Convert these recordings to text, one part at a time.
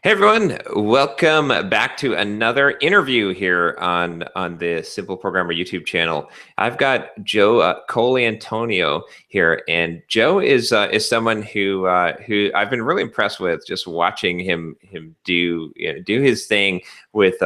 Hey everyone, welcome back to another interview here on the Simple Programmer YouTube channel. I've got Joe Colantonio here, and Joe is someone who I've been really impressed with just watching him do his thing with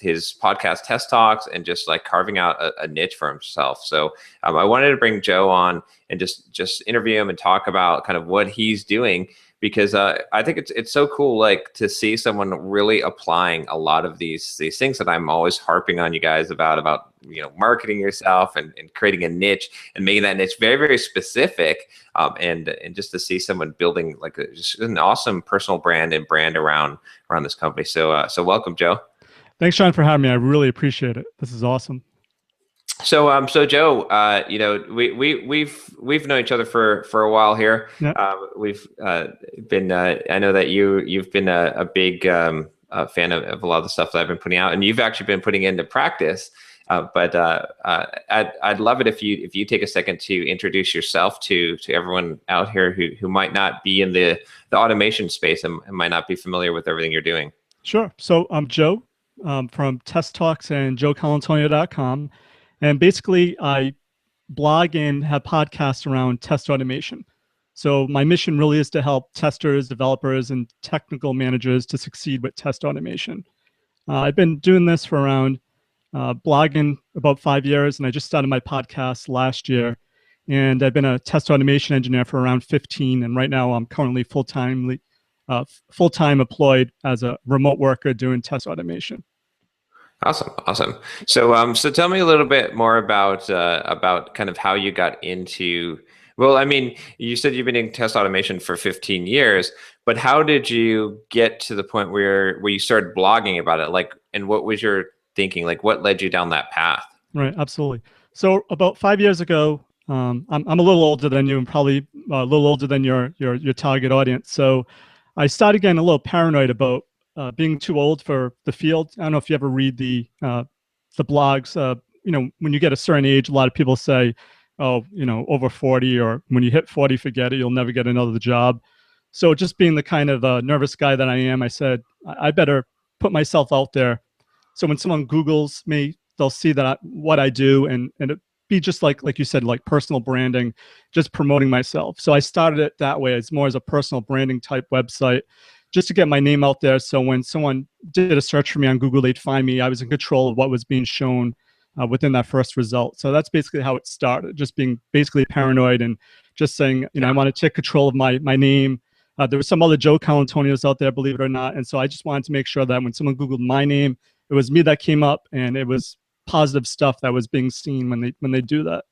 his podcast Test Talks and just like carving out a niche for himself. So I wanted to bring Joe on and just interview him and talk about kind of what he's doing, because I think it's so cool, like to see someone really applying a lot of these things that I'm always harping on you guys about marketing yourself and creating a niche and making that niche very, very specific, and just to see someone building like just an awesome personal brand and brand around this company. So welcome, Joe. Thanks, Sean, for having me. I really appreciate it. This is awesome. So Joe, we've known each other for a while here. Yeah. We've been. I know that you've been a big fan of a lot of the stuff that I've been putting out, and you've actually been putting into practice. But I'd love it if you take a second to introduce yourself to everyone out here who might not be in the automation space and might not be familiar with everything you're doing. Sure. So I'm Joe from Test Talks and joecolantonio.com. And basically, I blog and have podcasts around test automation. So my mission really is to help testers, developers, and technical managers to succeed with test automation. I've been doing this for around blogging about 5 years, and I just started my podcast last year. And I've been a test automation engineer for around 15, and right now I'm currently full-time employed as a remote worker doing test automation. Awesome. So tell me a little bit more about kind of how you got into. Well, I mean, you said you've been in test automation for 15 years, but how did you get to the point where you started blogging about it? Like, and what was your thinking? Like, what led you down that path? Right, absolutely. So about 5 years ago, I'm a little older than you, and probably a little older than your target audience. So I started getting a little paranoid about being too old for the field. I don't know if you ever read the blogs. When you get a certain age, a lot of people say, "Oh, over 40, or when you hit 40, forget it. You'll never get another job." So just being the kind of nervous guy that I am, I said I better put myself out there. So when someone Googles me, they'll see that what I do, and it be just like you said, like personal branding, just promoting myself. So I started it that way. It's more as a personal branding type website, just to get my name out there. So when someone did a search for me on Google, they'd find me. I was in control of what was being shown within that first result. So that's basically how it started, just being basically paranoid and just saying, I want to take control of my name. There were some other Joe Colantonios out there, believe it or not. And so I just wanted to make sure that when someone Googled my name, it was me that came up, and it was positive stuff that was being seen when they do that.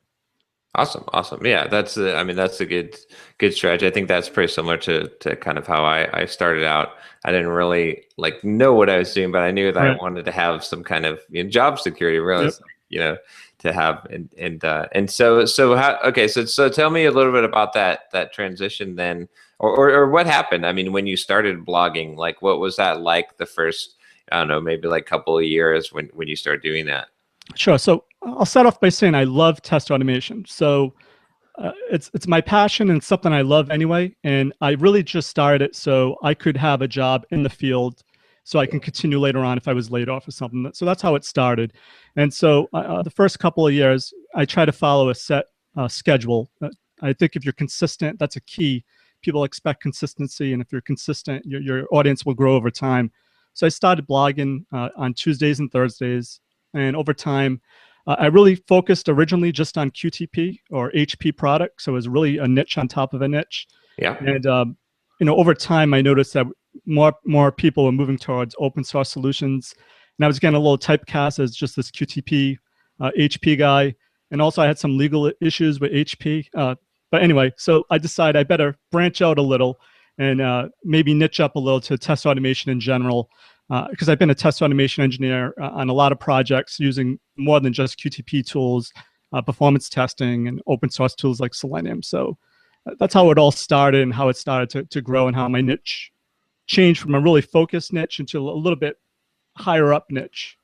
Awesome. Yeah, that's a good strategy. I think that's pretty similar to kind of how I started out. I didn't really like know what I was doing, but I knew that I wanted to have some kind of job security, really, to have and so how, okay, so tell me a little bit about that transition then, or what happened. I mean, when you started blogging, like what was that like the first, I don't know, maybe like couple of years when you started doing that? Sure. So I'll start off by saying I love test automation. So it's my passion, and it's something I love anyway. And I really just started it so I could have a job in the field, so I can continue later on if I was laid off or something. So that's how it started. And so the first couple of years, I try to follow a set schedule. I think if you're consistent, that's a key. People expect consistency, and if you're consistent, your audience will grow over time. So I started blogging on Tuesdays and Thursdays. And over time, I really focused originally just on QTP or HP products. So it was really a niche on top of a niche. Yeah. And over time, I noticed that more people were moving towards open source solutions. And I was getting a little typecast as just this QTP HP guy. And also I had some legal issues with HP. But anyway, so I decided I better branch out a little and maybe niche up a little to test automation in general. Because I've been a test automation engineer on a lot of projects using more than just QTP tools, performance testing, and open source tools like Selenium. So that's how it all started, and how it started to grow, and how my niche changed from a really focused niche into a little bit higher up niche.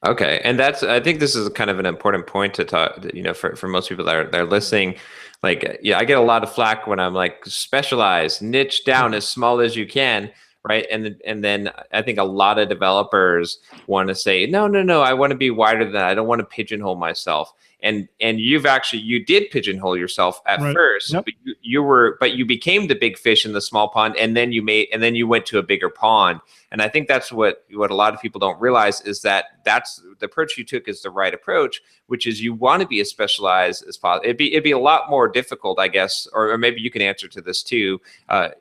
Okay, and I think this is kind of an important point to talk, for most people that are listening. Like, I get a lot of flack when I'm like, specialize, niche down as small as you can. right? And then I think a lot of developers want to say, no, no, no, I want to be wider than that. I don't want to pigeonhole myself. And you did pigeonhole yourself at Right. first, Yep. but you became the big fish in the small pond, and then you went to a bigger pond. And I think that's what a lot of people don't realize, is that that's the approach you took is the right approach, which is you want to be as specialized as possible. It'd be a lot more difficult, I guess, or maybe you can answer to this too,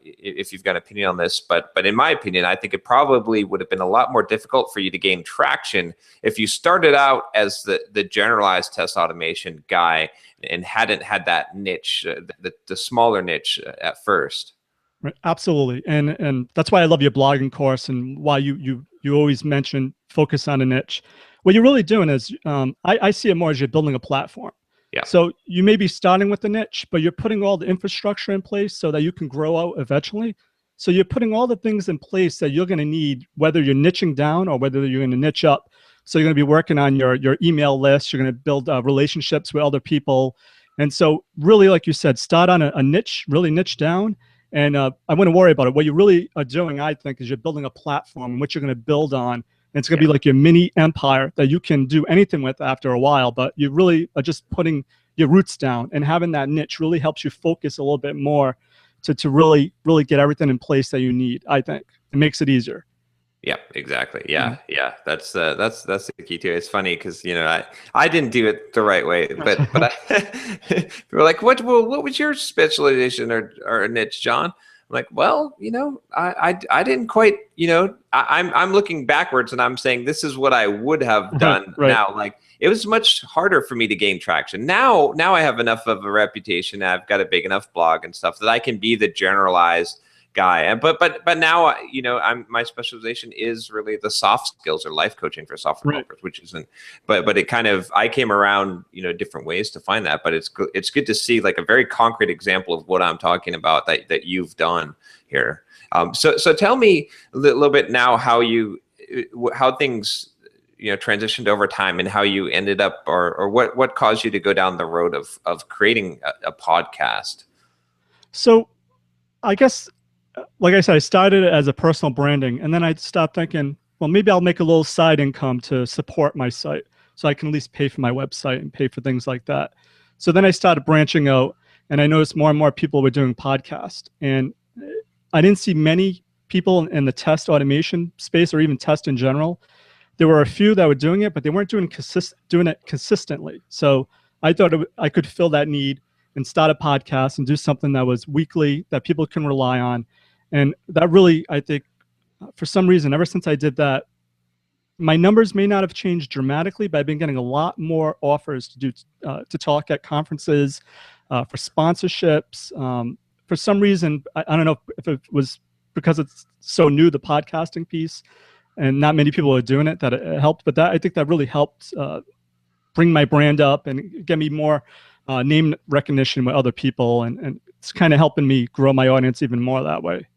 if you've got an opinion on this. But in my opinion, I think it probably would have been a lot more difficult for you to gain traction if you started out as the generalized test automation guy and hadn't had that niche, the smaller niche at first. Right. Absolutely. And that's why I love your blogging course, and why you always mention focus on a niche. What you're really doing is, I see it more as you're building a platform. Yeah. So you may be starting with the niche, but you're putting all the infrastructure in place so that you can grow out eventually. So you're putting all the things in place that you're going to need, whether you're niching down or whether you're going to niche up. So you're going to be working on your email list. You're going to build relationships with other people. And so really, like you said, start on a niche, really niche down. And I wouldn't worry about it. What you really are doing, I think, is you're building a platform in which you're going to build on. And it's going to be like your mini empire that you can do anything with after a while. But you really are just putting your roots down, and having that niche really helps you focus a little bit more to really get everything in place that you need. I think it makes it easier. Yeah, exactly. Yeah, yeah. That's the key to it. It's funny because I didn't do it the right way, but people were like, what was your specialization or niche, John? I'm like, well, I didn't quite, I'm looking backwards and I'm saying this is what I would have done Right. now. Like, it was much harder for me to gain traction. Now I have enough of a reputation. I've got a big enough blog and stuff that I can be the generalized guy. And but now my specialization is really the soft skills or life coaching for software developers, which isn't. But it kind of, I came around different ways to find that. But it's good to see like a very concrete example of what I'm talking about that you've done here. So tell me a little bit now how things transitioned over time, and how you ended up, or what caused you to go down the road of creating a podcast. So I guess, like I said, I started it as a personal branding, and then I stopped thinking, well, maybe I'll make a little side income to support my site, so I can at least pay for my website and pay for things like that. So then I started branching out, and I noticed more and more people were doing podcasts, and I didn't see many people in the test automation space, or even test in general. There were a few that were doing it, but they weren't doing it consistently. So I thought I could fill that need and start a podcast and do something that was weekly that people can rely on. And that really, I think, for some reason, ever since I did that, my numbers may not have changed dramatically, but I've been getting a lot more offers to talk at conferences, for sponsorships. For some reason, I don't know if it was because it's so new, the podcasting piece, and not many people are doing it, that it helped. But I think that really helped bring my brand up and get me more name recognition with other people, and it's kind of helping me grow my audience even more that way.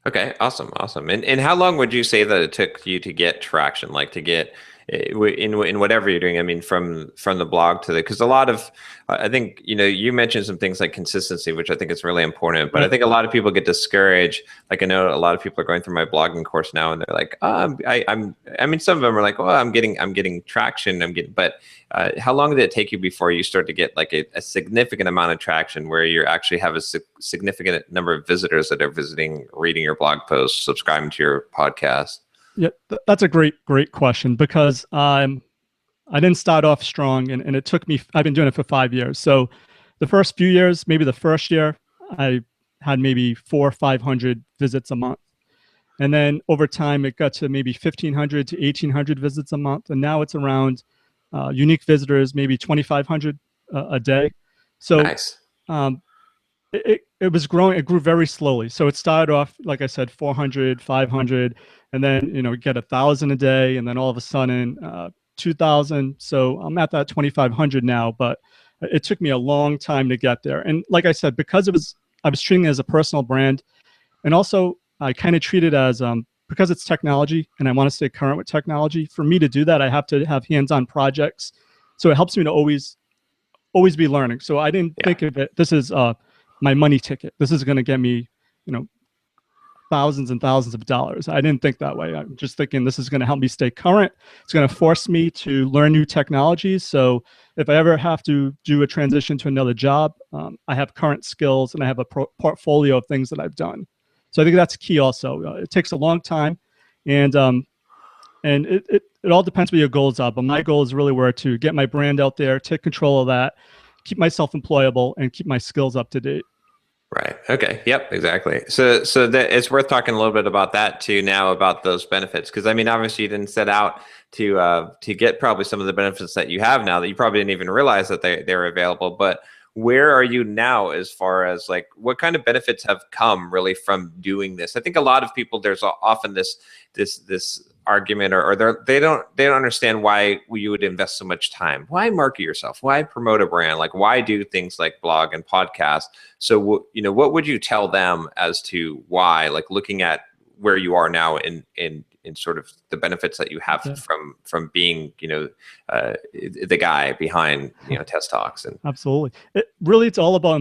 Okay, awesome. And how long would you say that it took you to get traction, like to get in whatever you're doing? I mean, from the blog to because a lot of, I think, you mentioned some things like consistency, which I think is really important, but I think a lot of people get discouraged. Like, I know a lot of people are going through my blogging course now, and they're like, oh, I mean, some of them are like, well, I'm getting traction. But how long did it take you before you start to get like a significant amount of traction, where you actually have a significant number of visitors that are visiting, reading your blog posts, subscribing to your podcast? Yeah, that's a great question, because I didn't start off strong, and it took me, I've been doing it for 5 years. So the first few years, maybe the first year, I had maybe 400 or 500 visits a month. And then over time, it got to maybe 1,500 to 1,800 visits a month. And now it's around unique visitors, maybe 2,500 a day. So nice. It was growing. It grew very slowly. So it started off, like I said, 400, 500, and then get 1,000 a day, and then all of a sudden 2,000. So I'm at that 2,500 now, but it took me a long time to get there. And like I said, because I was treating it as a personal brand, and also I kind of treat it as because it's technology, and I want to stay current with technology. For me to do that, I have to have hands-on projects. So it helps me to always be learning. So I didn't think of it, this is my money ticket. This is going to get me, thousands and thousands of dollars. I didn't think that way. I'm just thinking this is going to help me stay current. It's going to force me to learn new technologies. So if I ever have to do a transition to another job, I have current skills and I have a portfolio of things that I've done. So I think that's key also. It takes a long time, and it all depends what your goals are. But my goals really were to get my brand out there, take control of that, keep myself employable, and keep my skills up to date. Right. Okay. Yep. Exactly. So that it's worth talking a little bit about that too now, about those benefits, because I mean, obviously you didn't set out to get probably some of the benefits that you have now that you probably didn't even realize that they're available. But where are you now as far as like what kind of benefits have come really from doing this? I think a lot of people, there's often this argument, or they don't understand why you would invest so much time. Why market yourself? Why promote a brand? Like, why do things like blog and podcast? So what would you tell them as to why, like looking at where you are now in sort of the benefits that you have from being the guy behind Test Talks? And Absolutely, it's all about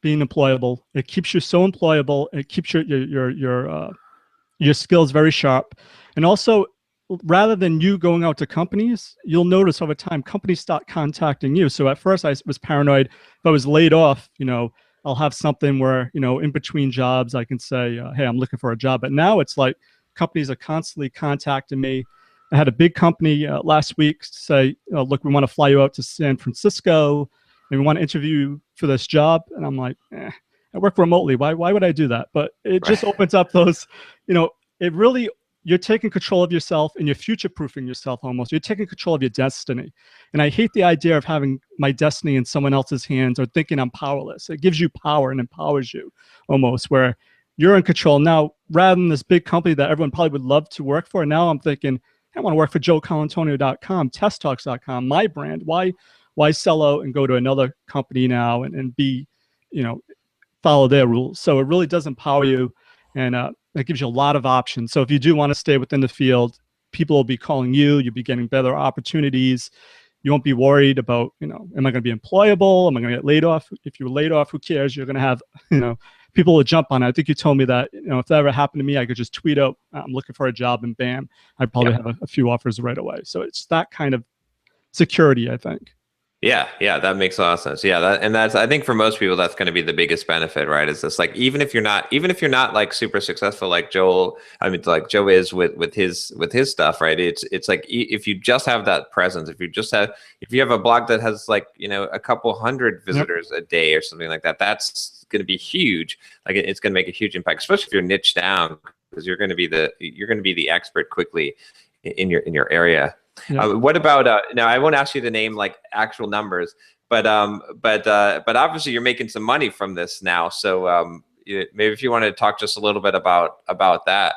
being employable. It keeps you so employable. It keeps your skills very sharp. And also, rather than you going out to companies, you'll notice over time companies start contacting you. So at first I was paranoid. If I was laid off, I'll have something where, in between jobs, I can say, hey, I'm looking for a job. But now it's like companies are constantly contacting me. I had a big company last week say, look, we want to fly you out to San Francisco and we want to interview you for this job. And I'm like, I work remotely. Why would I do that? But it just opens up those, it really, you're taking control of yourself and you're future-proofing yourself almost. You're taking control of your destiny. And I hate the idea of having my destiny in someone else's hands or thinking I'm powerless. It gives you power and empowers you almost, where you're in control. Now, rather than this big company that everyone probably would love to work for, now I'm thinking, I want to work for Colantonio.com, testtalks.com, my brand. Why sell out and go to another company now and be, follow their rules? So it really does empower you, and that gives you a lot of options. So if you do want to stay within the field, people will be calling you. You'll be getting better opportunities. You won't be worried about, am I going to be employable? Am I going to get laid off? If you're laid off, who cares? You're going to have, people will jump on it. I think you told me that, if that ever happened to me, I could just tweet out, I'm looking for a job, and bam, I'd probably have a few offers right away. So it's that kind of security, I think. Yeah, that makes a lot of sense. Yeah, that's I think for most people that's going to be the biggest benefit, right? Is this like even if you're not like super successful like Joel, I mean like Joe is with his stuff, right? It's like if you just have that presence, if you have a blog that has like a couple hundred visitors a day or something like that, that's going to be huge. Like it's going to make a huge impact, especially if you're niche down, because you're going to be the expert quickly in your area. Yeah. What about now? I won't ask you to name like actual numbers, but obviously you're making some money from this now. So maybe if you want to talk just a little bit about that.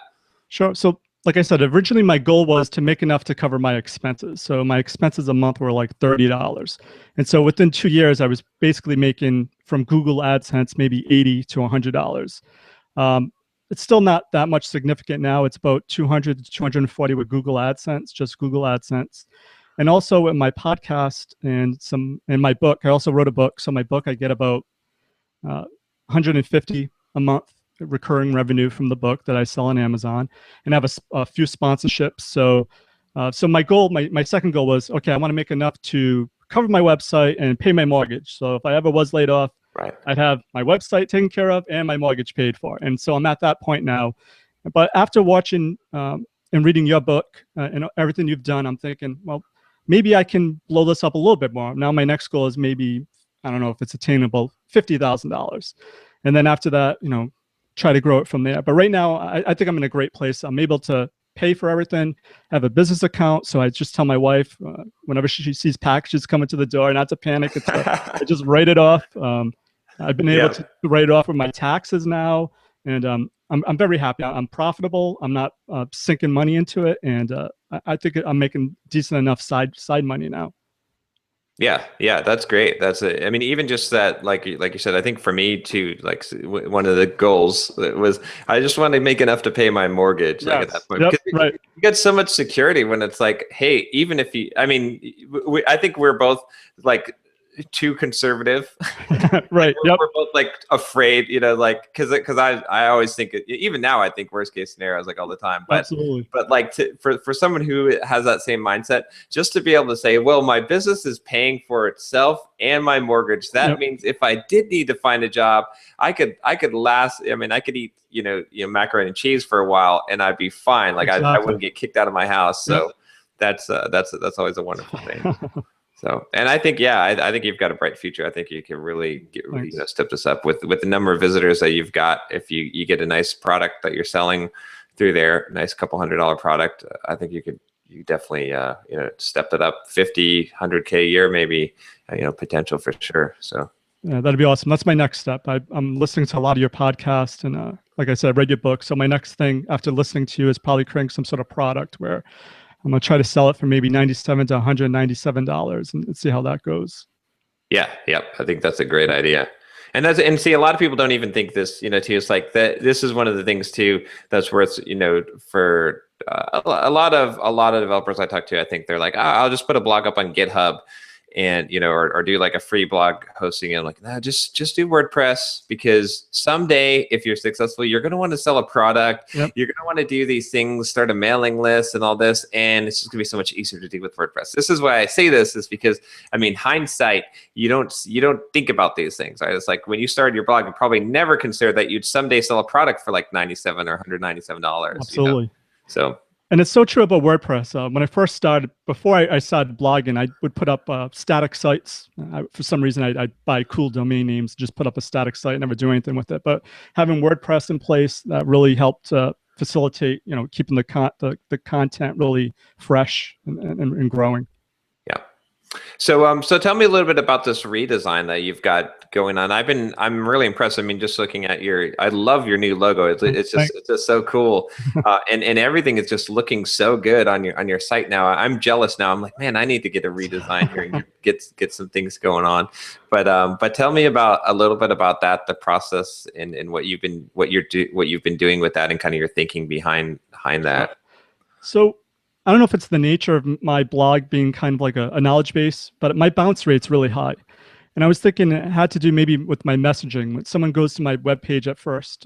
Sure. So like I said, originally my goal was to make enough to cover my expenses. So my expenses a month were like $30, and so within 2 years I was basically making from Google AdSense maybe $80 to $100. It's still not that much significant now. It's about 200 to 240 with Google AdSense, just Google AdSense. And also in my podcast and in my book, I also wrote a book. So my book, I get about 150 a month recurring revenue from the book that I sell on Amazon, and I have a few sponsorships. So my goal, my second goal was, okay, I want to make enough to cover my website and pay my mortgage. So if I ever was laid off, right, I'd have my website taken care of and my mortgage paid for. And so I'm at that point now. But after watching and reading your book and everything you've done, I'm thinking, well, maybe I can blow this up a little bit more. Now my next goal is maybe, I don't know if it's attainable, $50,000. And then after that, try to grow it from there. But right now, I think I'm in a great place. I'm able to pay for everything, have a business account. So I just tell my wife whenever she sees packages coming to the door, not to panic. I just write it off. I've been able to write it off with my taxes now, and I'm very happy. I'm profitable. I'm not sinking money into it, and I think I'm making decent enough side money now. Yeah, that's great. That's it. I mean, even just that, like you said, I think for me too, like one of the goals was I just wanted to make enough to pay my mortgage. Like at that point, yep, because right. You get so much security when it's like, hey, even if you, I mean, I think we're both like too conservative. Right. Yep. We're both like afraid, you know, like because I always think even now I think worst case scenarios like all the time. Absolutely. But like for someone who has that same mindset, just to be able to say, well, my business is paying for itself and my mortgage. That means if I did need to find a job, I could last. I mean, I could eat macaroni and cheese for a while and I'd be fine. Like I wouldn't get kicked out of my house. So that's always a wonderful thing. So, and I think, I think you've got a bright future. I think you can really step this up with the number of visitors that you've got. If you get a nice product that you're selling through there, nice couple $100 product, I think you definitely, step it up 50, 100K a year, maybe, potential for sure. So. Yeah, that'd be awesome. That's my next step. I'm listening to a lot of your podcasts and like I said, I read your book. So my next thing after listening to you is probably creating some sort of product where I'm going to try to sell it for maybe $97 to $197 and see how that goes. Yeah. Yep. I think that's a great idea. And see, a lot of people don't even think this, too. It's like that. This is one of the things too, that's worth, for a lot of developers I talk to, I think they're like, I'll just put a blog up on GitHub and, or do like a free blog hosting. And I'm like, nah, just do WordPress, because someday if you're successful, you're going to want to sell a product. You're going to want to do these things, start a mailing list and all this. And it's just gonna be so much easier to do with WordPress. This is why I say this, is because, I mean, hindsight, you don't think about these things, right? It's like when you started your blog, you probably never considered that you'd someday sell a product for like $97 or $197. Absolutely. So. And it's so true about WordPress. When I first started, before I started blogging, I would put up static sites. For some reason, I'd buy cool domain names, just put up a static site, never do anything with it. But having WordPress in place, that really helped facilitate, keeping the content really fresh and growing. Yeah. So tell me a little bit about this redesign that you've got going on. I'm really impressed. I mean, just looking at I love your new logo. It's just so cool. And everything is just looking so good on your site now. I'm jealous now. I'm like, man, I need to get a redesign here and get some things going on. But tell me a little bit about that, the process and what you've been doing with that and kind of your thinking behind that. So I don't know if it's the nature of my blog being kind of like a knowledge base, but my bounce rate's really high. And I was thinking it had to do maybe with my messaging. When someone goes to my webpage at first,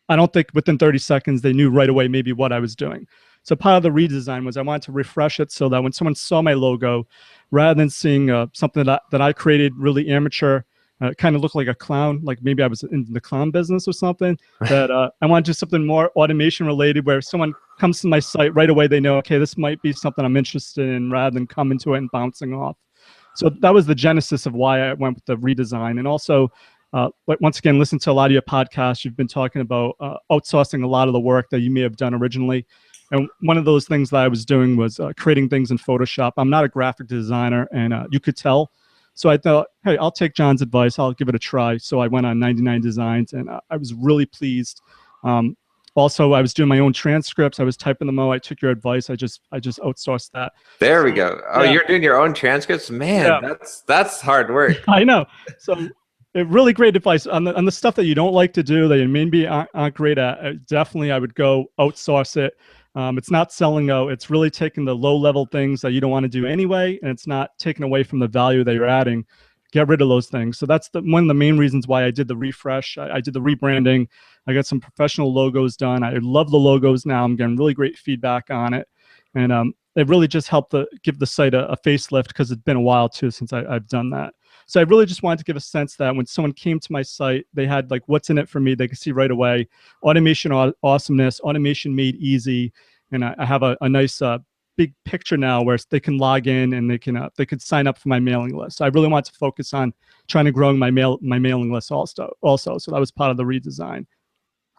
I don't think within 30 seconds they knew right away maybe what I was doing. So part of the redesign was I wanted to refresh it so that when someone saw my logo, rather than seeing something that I created really amateur, kind of looked like a clown, like maybe I was in the clown business or something, that I want to do something more automation related where someone comes to my site right away, they know, okay, this might be something I'm interested in, rather than coming to it and bouncing off. So that was the genesis of why I went with the redesign. And also, once again, listen to a lot of your podcasts. You've been talking about outsourcing a lot of the work that you may have done originally. And one of those things that I was doing was creating things in Photoshop. I'm not a graphic designer, and you could tell. So I thought, hey, I'll take John's advice. I'll give it a try. So I went on 99 Designs, and I was really pleased. Also, I was doing my own transcripts. I was typing them out. I took your advice. I just outsourced that. There we go. Oh, yeah. You're doing your own transcripts, man. Yeah. That's hard work. I know. So, really great advice on the stuff that you don't like to do, that you maybe aren't great at. Definitely, I would go outsource it. It's not selling out. It's really taking the low-level things that you don't want to do anyway, and it's not taking away from the value that you're adding. Get rid of those things. So that's one of the main reasons why I did the refresh. I did the rebranding. I got some professional logos done. I love the logos now. I'm getting really great feedback on it. And it really just helped give the site a facelift, because it's been a while too since I've done that. So I really just wanted to give a sense that when someone came to my site, they had like what's in it for me. They could see right away. Automation awesomeness, automation made easy. And I have a nice big picture now where they can log in and they could sign up for my mailing list. So I really want to focus on trying to grow my mailing list also. So that was part of the redesign.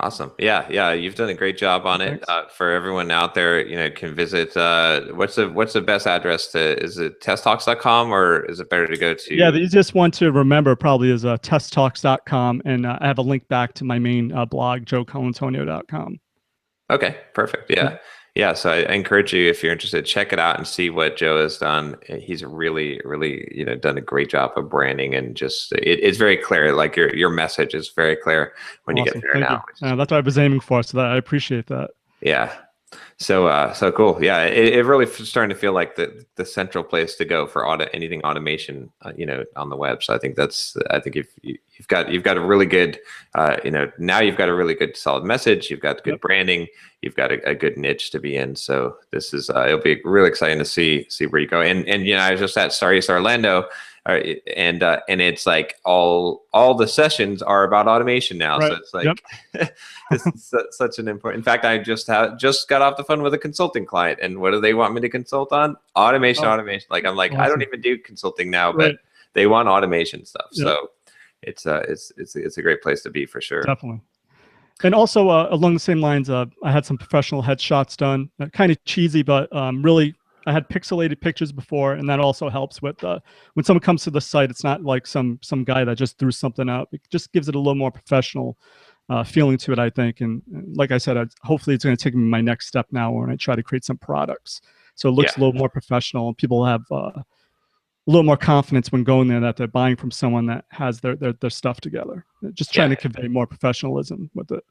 Awesome. Yeah. You've done a great job on it. For everyone out there, can visit. What's the best address is it testtalks.com, or is it better to go to? Yeah, the easiest one to remember probably is testtalks.com, and I have a link back to my main blog, joecolantonio.com. Okay, perfect. Yeah. So I encourage you, if you're interested, check it out and see what Joe has done. He's really, really, done a great job of branding, and just it's very clear. Like your message is very clear when you get there now. That's what I was aiming for. So I appreciate that. Yeah. So cool. Yeah, it really starting to feel like the central place to go for anything automation, on the web. So I think if you've got a really good, now you've got a really good solid message. You've got good Yep. branding. You've got a good niche to be in. So this is it'll be really exciting to see where you go. And I was just at Star East Orlando. And it's like all the sessions are about automation now. Right. So it's Yep. like this is such an important. In fact, I just got off the phone with a consulting client, and what do they want me to consult on? Automation, Oh, automation. Like I'm like I don't awesome. even do consulting now, Right. but they want automation stuff. Yep. So it's a great place to be for sure. Definitely. And also along the same lines, I had some professional headshots done, kind of cheesy, but really I had pixelated pictures before, and that also helps with when someone comes to the site. It's not like some guy that just threw something up. It just gives it a little more professional feeling to it, I think. And like I said, hopefully it's going to take me my next step now when I try to create some products. So it looks a little more professional, and people have a little more confidence when going there that they're buying from someone that has their stuff together. Just trying to convey more professionalism with it.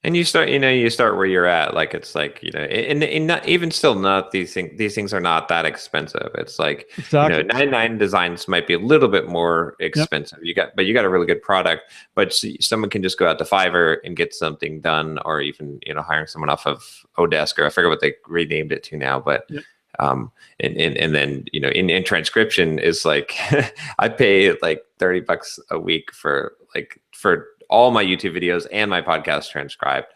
And you start where you're at. Like it's like, and not even still not these things are not that expensive. It's like, Exactly. 99 designs might be a little bit more expensive. But you got a really good product, but someone can just go out to Fiverr and get something done, or even, hiring someone off of Odesk, or I forget what they renamed it to now, but and then, in transcription is like, I pay like $30 a week for all my YouTube videos and my podcast transcribed,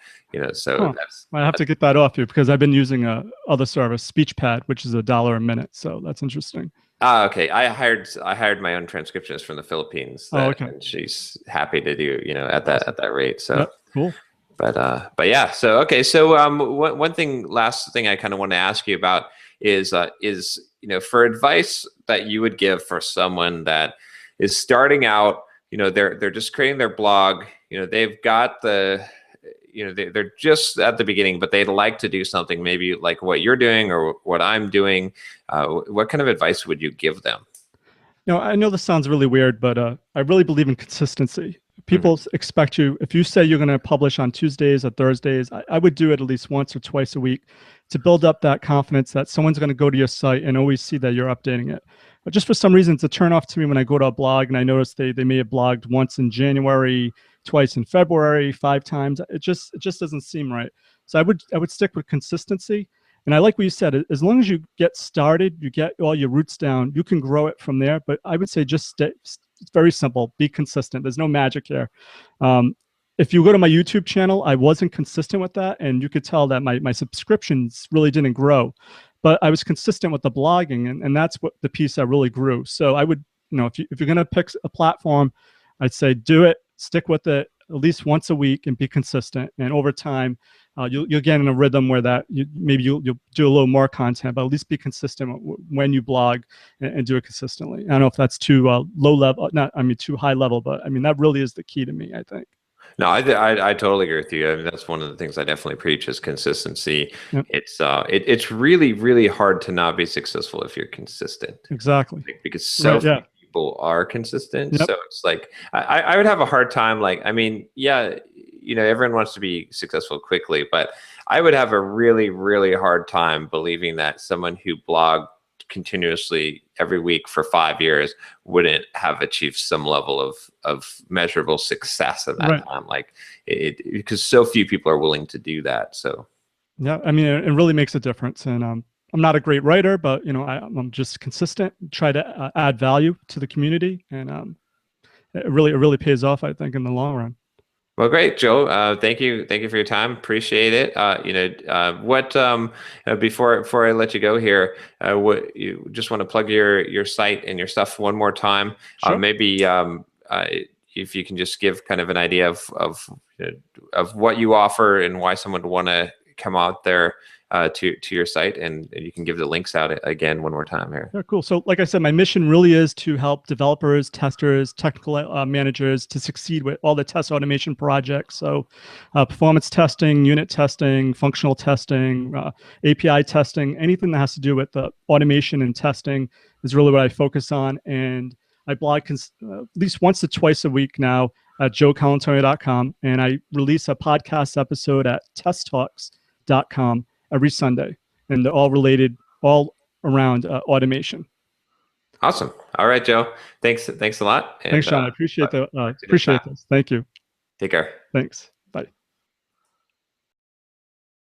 so I have to get that off you because I've been using other service, SpeechPad, which is $1 a minute. So that's interesting. Okay. I hired my own transcriptionist from the Philippines. And she's happy to do, at that rate. So cool. But yeah. So, okay. So, last thing I kind of want to ask you about is, for advice that you would give for someone that is starting out, they're just creating their blog, they've got they're just at the beginning, but they'd like to do something maybe like what you're doing or what I'm doing. What kind of advice would you give them? I know this sounds really weird, but I really believe in consistency. People expect you, if you say you're going to publish on Tuesdays or Thursdays, I would do it at least once or twice a week to build up that confidence that someone's going to go to your site and always see that you're updating it. But just for some reason, it's a turn off to me when I go to a blog and I notice they may have blogged once in January, twice in February, 5 times. It just doesn't seem right. So I would stick with consistency. And I like what you said, as long as you get started, you get all your roots down, you can grow it from there. But I would say just it's very simple, be consistent. There's no magic here. If you go to my YouTube channel, I wasn't consistent with that. And you could tell that my subscriptions really didn't grow. But I was consistent with the blogging, and that's what the piece that really grew. So I would, if you're going to pick a platform, I'd say do it, stick with it at least once a week and be consistent. And over time, you'll get in a rhythm where that you'll do a little more content, but at least be consistent when you blog and do it consistently. I don't know if that's too low level, too high level, but that really is the key to me, I think. No, I totally agree with you. I mean, that's one of the things I definitely preach is consistency. Yep. It's really, really hard to not be successful if you're consistent. Exactly. Because so few people are consistent. Yep. So it's like, I would have a hard time. Like, everyone wants to be successful quickly, but I would have a really, really hard time believing that someone who blogged continuously every week for 5 years wouldn't have achieved some level of measurable success in that time. Like because so few people are willing to do that. So yeah, it really makes a difference. And I'm not a great writer, but I'm just consistent, try to add value to the community, and it really pays off, I think, in the long run. Well, great, Joe. Thank you for your time. Appreciate it. Before I let you go here, what you just want to plug your site and your stuff one more time? Sure. Maybe if you can just give kind of an idea of what you offer and why someone would want to come out there to your site, and you can give the links out again one more time here. Yeah, cool. So like I said, my mission really is to help developers, testers, technical managers to succeed with all the test automation projects. So performance testing, unit testing, functional testing, API testing, anything that has to do with the automation and testing is really what I focus on. And I blog at least once or twice a week now at joecolantonio.com. And I release a podcast episode at testtalks.com every Sunday, and they're all related, all around automation. Awesome. All right, Joe. Thanks a lot. And, Thanks, Sean. I appreciate thanks for your time. this. Thank you. Take care. Thanks.